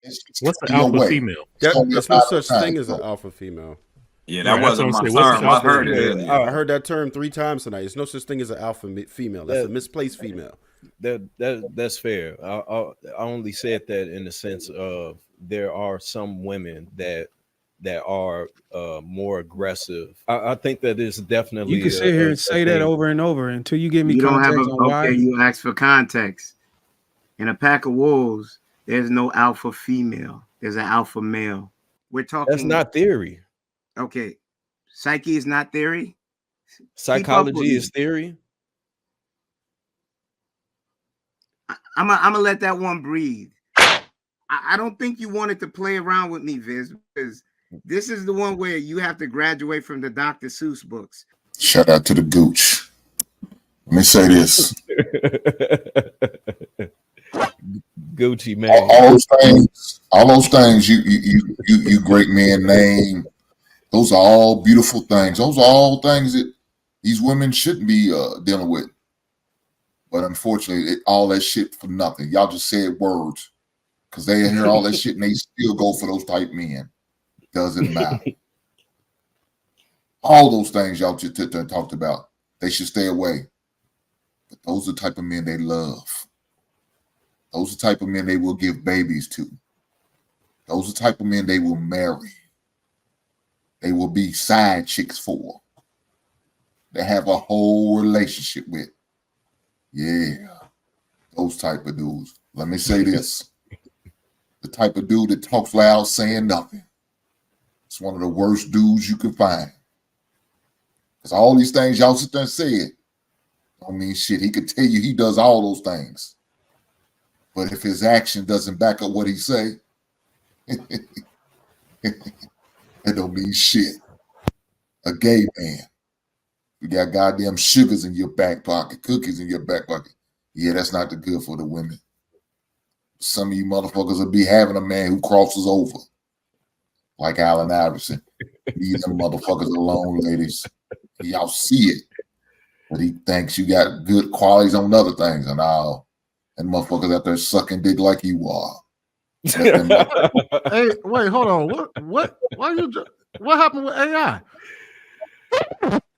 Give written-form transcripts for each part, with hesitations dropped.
It's What's the your alpha way. female? There's no such thing as an alpha female. Yeah, that Right, that's what wasn't I'm my saying. What's the term. I alpha heard it female? earlier. I heard that term 3 times tonight. There's no such thing as an alpha female. That's a misplaced female. That's fair. I only said that in the sense of there are some women that are more aggressive. I think that is definitely You can sit here and say that over and over until you give me context on why. Okay, you ask for context. In a pack of wolves, there's no alpha female. There's an alpha male. We're talking. That's not theory. Okay, psyche is not theory. Psychology is theory. I'm gonna let that one breathe. I don't think you wanted to play around with me, Viz, because this is the one where you have to graduate from the Dr. Seuss books. Shout out to the Gooch. Let me say this. Gucci man. All those things you great men name, those are all beautiful things. Those are all things that these women shouldn't be dealing with. But unfortunately, all that shit for nothing. Y'all just said words because they hear all that shit and they still go for those type men. Doesn't matter. All those things y'all just talked about, they should stay away. But those are the type of men they love. Those are the type of men they will give babies to. Those are the type of men they will marry. They will be side chicks for. They have a whole relationship with. Yeah, those type of dudes. Let me say this. The type of dude that talks loud saying nothing. It's one of the worst dudes you can find. Because all these things y'all sit there and said don't mean shit. He could tell you he does all those things. But if his action doesn't back up what he say, it don't mean shit. A gay man. You got goddamn sugars in your back pocket, cookies in your back pocket. Yeah, that's not the good for the women. Some of you motherfuckers will be having a man who crosses over. Like Allen Iverson. Leave them motherfuckers alone, ladies. Y'all see it. But he thinks you got good qualities on other things and all. And motherfuckers out there sucking dick like you are. Hey, wait, hold on. What happened with AI?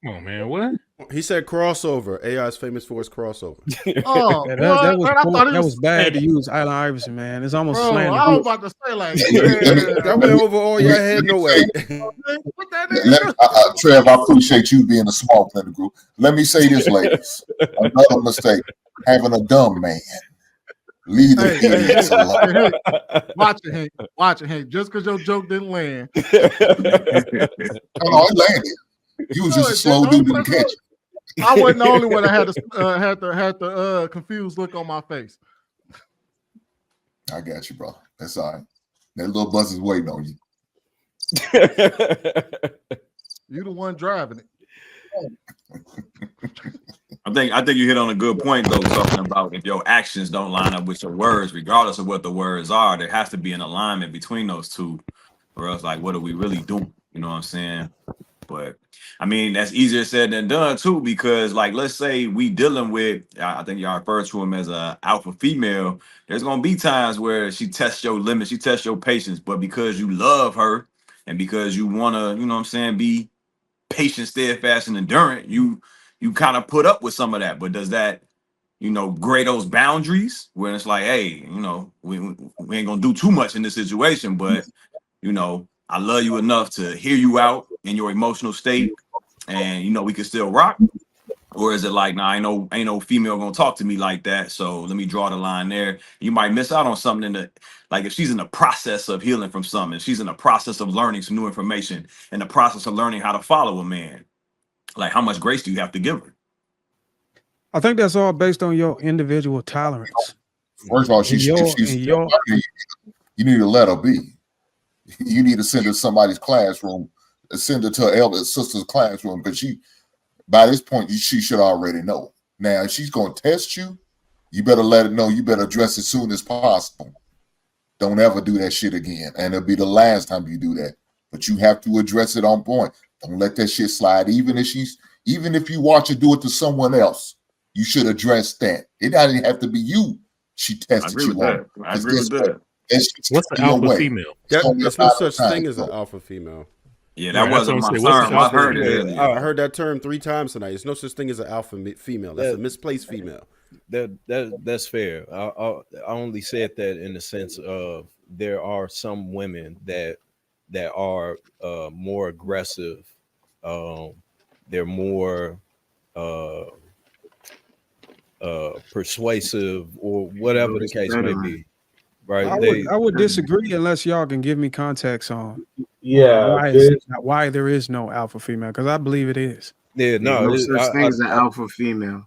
Oh man, what? He said crossover. AI is famous for its crossover. Oh, Yeah, that was bad to use Allen Iverson, man. It's almost slander. I was about to say like, That went over all your head, no way. Trev, I appreciate you being a small player in the group. Let me say this, ladies. Another mistake, having a dumb man. Leave the idiots alone. Watch it, Hank. Just because your joke didn't land. No, it landed. You was just a slow dude to catch it. I wasn't the only one that had the confused look on my face. I got you, bro. That's all right. That little bus is waiting on you. You the one driving it. I think you hit on a good point though, talking about if your actions don't line up with your words, regardless of what the words are, there has to be an alignment between those two, or else like what are we really doing? You know what I'm saying? But I mean, that's easier said than done too, because like let's say we dealing with, I think y'all refer to him as a alpha female. There's gonna be times where she tests your limits, she tests your patience, but because you love her and because you wanna, you know what I'm saying, be patient, steadfast, and endurant, you kind of put up with some of that. But does that, gray those boundaries where it's like, hey, we ain't gonna do too much in this situation, but I love you enough to hear you out in your emotional state, and we can still rock? Or is it like, nah, ain't no female gonna talk to me like that, so let me draw the line there? You might miss out on something that, like if she's in the process of healing from something, she's in the process of learning some new information, in the process of learning how to follow a man, like how much grace do you have to give her? I think that's all based on your individual tolerance. First of all, you need to let her be. You need to send her to somebody's classroom, send her to her elder sister's classroom, because by this point, she should already know. Now, if she's going to test you, you better let her know. You better address it as soon as possible. Don't ever do that shit again. And it'll be the last time you do that. But you have to address it on point. Don't let that shit slide. Even if you watch her do it to someone else, you should address that. It doesn't have to be you. She tested you on. I agree with that. It's What's the your alpha way. female? It's gonna be There's a no matter of such thing time. as an alpha female. Yeah, that Right, that's wasn't what my I'm saying. What's the term. I alpha heard it female? earlier. I heard that term 3 times tonight. There's no such thing as an alpha female. That's a misplaced female. That's fair. I only said that in the sense of there are some women that are more aggressive. They're more persuasive, or whatever the case may be. Right? I would disagree unless y'all can give me context on Yeah, why there is no alpha female, because I believe it is. Yeah, No such thing as an alpha female.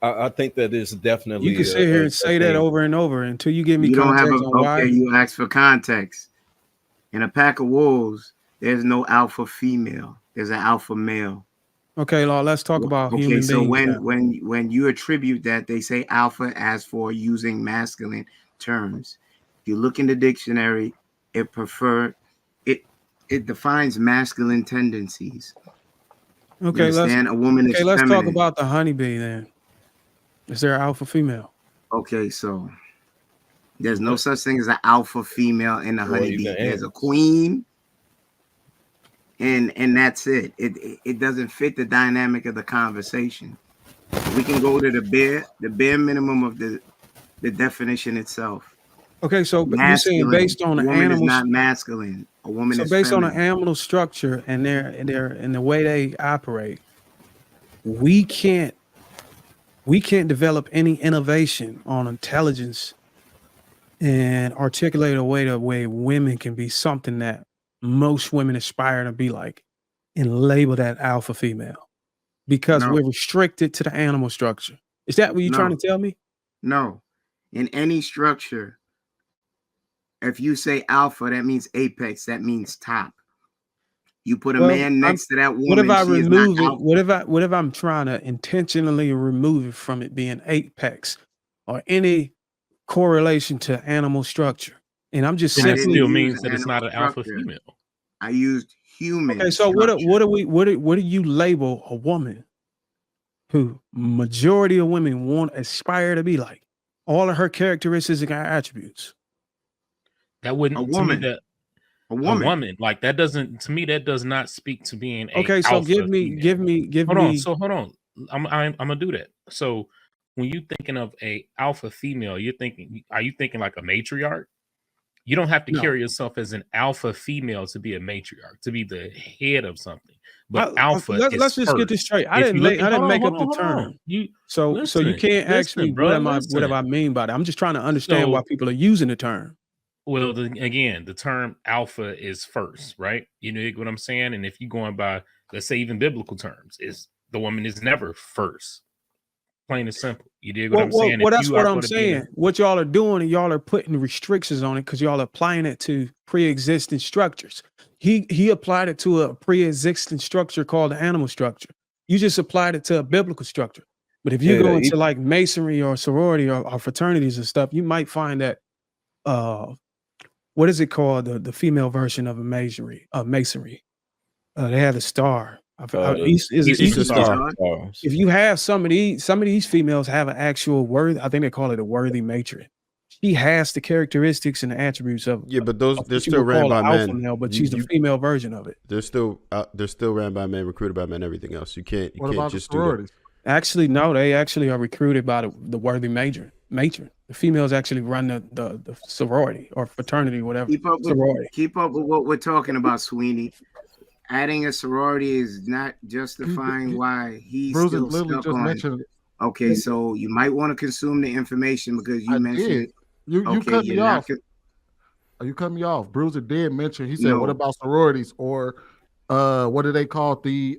I think that is definitely. You can sit here and say that over and over until you give me context on why. Okay, you ask for context. In a pack of wolves, there's no alpha female. There's an alpha male. Okay, Law, let's talk about human so beings. when you attribute that, they say alpha as for using masculine terms. If you look in the dictionary, it defines masculine tendencies. Okay, let's talk feminine. about the honeybee then. Is there an alpha female? Okay, so there's no such thing as an alpha female in the honeybee. There's a queen, and that's it. It doesn't fit the dynamic of the conversation. We can go to the bare minimum of the definition itself. Okay, so masculine. you're saying based on the animal, is not masculine. A woman so is based feminine. on the animal structure and the way they operate, we can't develop any innovation on intelligence and articulate a way the way women can be something that most women aspire to be like, and label that alpha female because we're restricted to the animal structure. Is that what you're trying to tell me? No. In any structure, if you say alpha, that means apex, that means top. You put a man next to that woman. What if I remove it? What if I'm trying to intentionally remove it from it being apex or any correlation to animal structure? And I'm just simply, that still means that it's not an alpha female. I used human. Okay, so what do you label a woman who majority of women aspire to be like? All of her characteristics and attributes. That wouldn't a woman. A woman. Like that doesn't, to me, that does not speak to being a okay. So alpha give me. Hold on. I'm gonna do that. So when you're thinking of a alpha female, are you thinking like a matriarch? You don't have to carry yourself as an alpha female to be a matriarch, to be the head of something. But alpha. Let's just get this straight. I didn't make up the term. So you can't ask me what I mean by that. I'm just trying to understand why people are using the term. Well, again, the term alpha is first, right? You know what I'm saying? And if you're going by, let's say, even biblical terms, is the woman is never first. Plain and simple. You dig what I'm saying? Well, that's what I'm saying. What y'all are doing, and y'all are putting restrictions on it because y'all are applying it to pre-existing structures. He applied it to a pre-existing structure called the animal structure. You just applied it to a biblical structure. But if you go into like masonry or sorority or fraternities and stuff, you might find that what is it called? The female version of a masonry. They have the star. Easter star. If you have some of these females have an actual worthy, I think they call it a worthy matron. She has the characteristics and the attributes of but they're still ran by men. Male, but she's the female version of it. They're still ran by men, recruited by men, everything else. You can't just do that. Actually, no, they actually are recruited by the worthy matron. The females actually run the sorority or fraternity, whatever. Keep up with what we're talking about, Sweeney. Adding a sorority is not justifying why he's still stuck on. Mentioned. Okay, so you might want to consume the information because you mentioned you cut me off. You cut me off. Bruiser did mention. He said, "What about sororities or what do they call the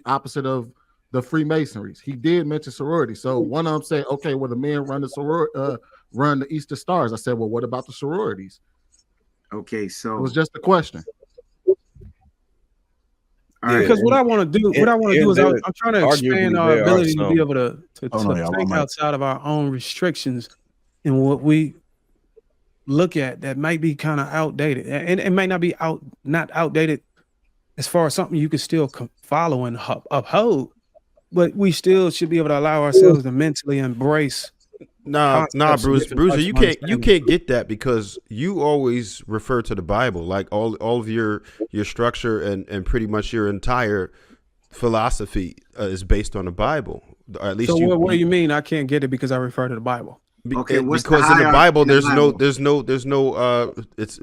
opposite of the Freemasonries?" He did mention sorority. So one of them said, "Okay, well the men run run the Easter Stars." I said, "Well, what about the sororities?" Okay, so it was just a question. Because what I want to do is I'm trying to expand our ability to be able to think outside of our own restrictions and what we look at that might be kind of outdated, and it might not be not outdated as far as something you can still follow and uphold, but we still should be able to allow ourselves to mentally embrace Nah, concepts. Bruiser, you can't get that because you always refer to the Bible, like all of your structure and pretty much your entire philosophy is based on the Bible. Or at least so what do you mean I can't get it because I refer to the Bible? Okay, what's because the in the Bible hierarchy in the there's no it's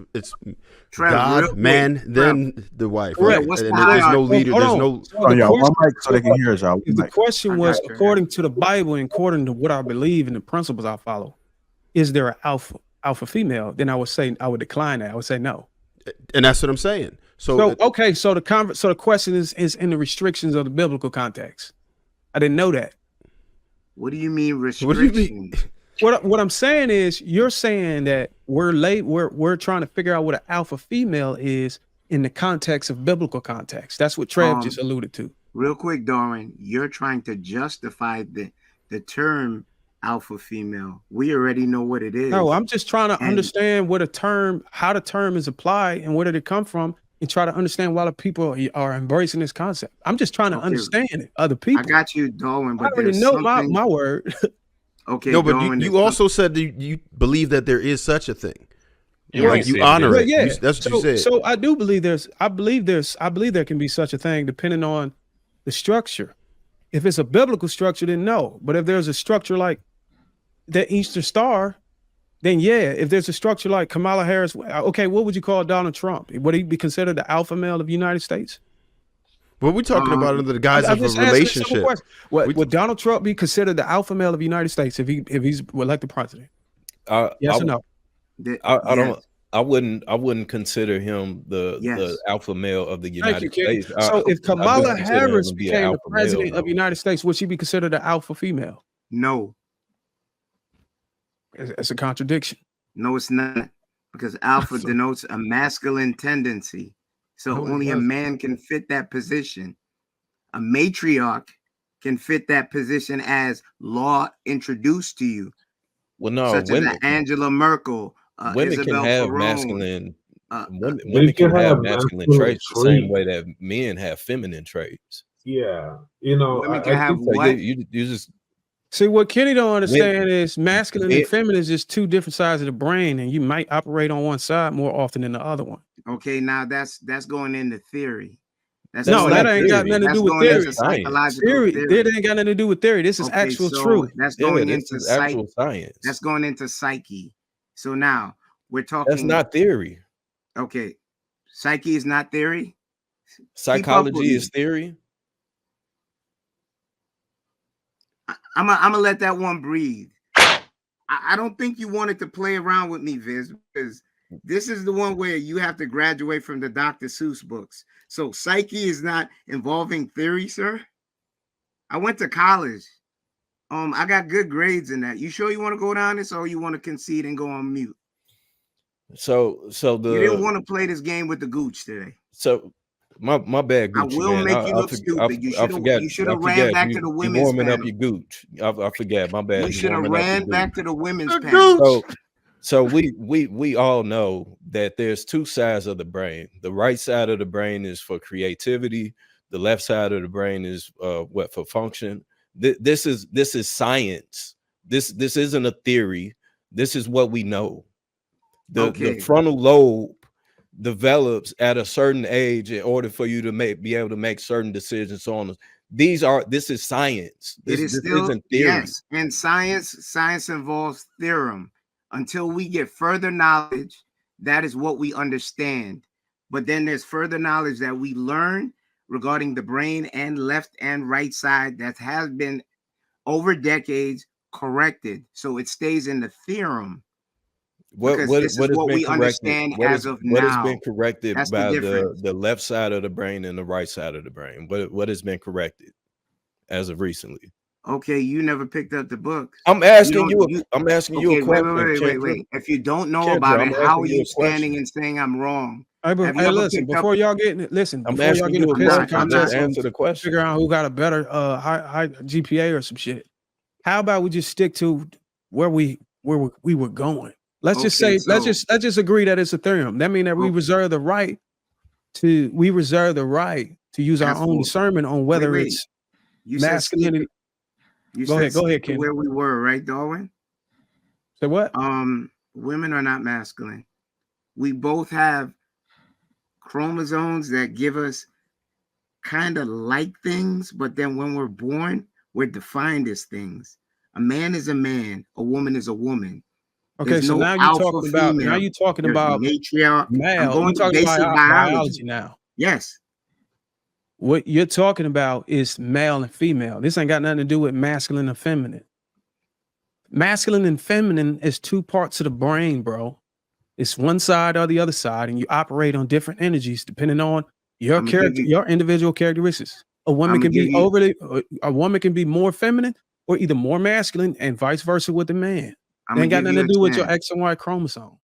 Trev, God, real man, quick, then the wife. Correct. Right? What's And the there's no hierarchy? leader. Hold There's on. no. So Oh, the yeah, one question- mic so they can hear us, y'all. If the question was, got you. according to the Bible and according to what I believe and the principles I follow, is there an alpha female? Then I would decline that. I would say no. And that's what I'm saying. So okay, so the question is in the restrictions of the biblical context. I didn't know that. What do you mean What do you restrictions? mean? What I'm saying is you're saying that we're trying to figure out what an alpha female is in the context of biblical context. That's what Trev just alluded to. Real quick, Darwin, you're trying to justify the term alpha female. We already know what it is. No, I'm just trying to understand how the term is applied and where did it come from, and try to understand why the people are embracing this concept. I'm just trying to understand it. Other people. I got you, Darwin, but I already know my word. Okay. No, but you also said that you believe that there is such a thing. Yeah, Like you honor it. Yeah. That's what you said. So I do believe I believe there can be such a thing depending on the structure. If it's a biblical structure, then no. But if there's a structure like the Eastern Star, then yeah. If there's a structure like Kamala Harris, okay, what would you call Donald Trump? Would he be considered the alpha male of the United States? But we're talking about under the guise of a relationship. Would Donald Trump be considered the alpha male of the United States if he's elected president? Yes or no? I wouldn't consider him the alpha male of the United States. So if Kamala Harris became the president of the United States, would she be considered an alpha female? No. It's a contradiction. No, it's not. Because alpha denotes a masculine tendency. So only a man can fit that position. A matriarch can fit that position as law introduced to you. Well, no, such as Angela Merkel. Women Isabel can have Perón. masculine. Women can have masculine traits the same way that men have feminine traits. Yeah, women can have what? You just see what Kenny don't understand is masculine and feminine is just two different sides of the brain, and you might operate on one side more often than the other one. Okay, now that's going into theory. That ain't got nothing to do with theory. That ain't got nothing to do with theory. This is actual truth. That's going into actual science. That's going into psyche. So now we're talking. That's not theory. Okay, psyche is not theory. Psychology is theory. I'm gonna let that one breathe. I don't think you wanted to play around with me, Viz, because this is the one where you have to graduate from the Dr. Seuss books. So psyche is not involving theory, sir. I went to college. I got good grades in that. You sure you want to go down this, or you want to concede and go on mute? So you didn't want to play this game with the gooch today. So my bad, Gucci, I will man. make you look stupid. You should have ran back to the women's warming panel. up your gooch. I forget. My bad. You should have ran back to the women's panel. So we all know that there's two sides of the brain. The right side of the brain is for creativity. The left side of the brain is for function. This is science. This isn't a theory. This is what we know. The frontal lobe develops at a certain age in order for you to be able to make certain decisions on this is science. This isn't theory. Yes, and science involves theorem. Until we get further knowledge, that is what we understand. But then there's further knowledge that we learn regarding the brain and left and right side that has been over decades corrected. So it stays in the theorem. What has been corrected That's by the left side of the brain and the right side of the brain? What has been corrected as of recently? Okay, you never picked up the book. I'm asking you a question. Wait. If you don't know about it, how are you standing and saying I'm wrong? Hey, listen, before y'all get in a piss contest, answer the question. Figure out who got a better high GPA or some shit. How about we just stick to where we were going? Let's just say, let's just agree that it's a theorem. That means that we reserve the right to use our own discernment on whether it's masculinity. Go ahead, Ken. Where we were, right, Darwin? So what? Women are not masculine. We both have chromosomes that give us kind of like things, but then when we're born, we're defined as things. A man is a man, a woman is a woman. Okay, There's so no now you're alpha talking about female. There's matriarch, matriarch. I'm male. going You're to talking basic about biology now. Yes. What you're talking about is male and female. This ain't got nothing to do with masculine and feminine. Masculine and feminine is two parts of the brain, bro. It's one side or the other side, and you operate on different energies depending on your character, your individual characteristics. A woman can be a woman can be more feminine or either more masculine, and vice versa with the man. It ain't got nothing to do with your X and Y chromosome.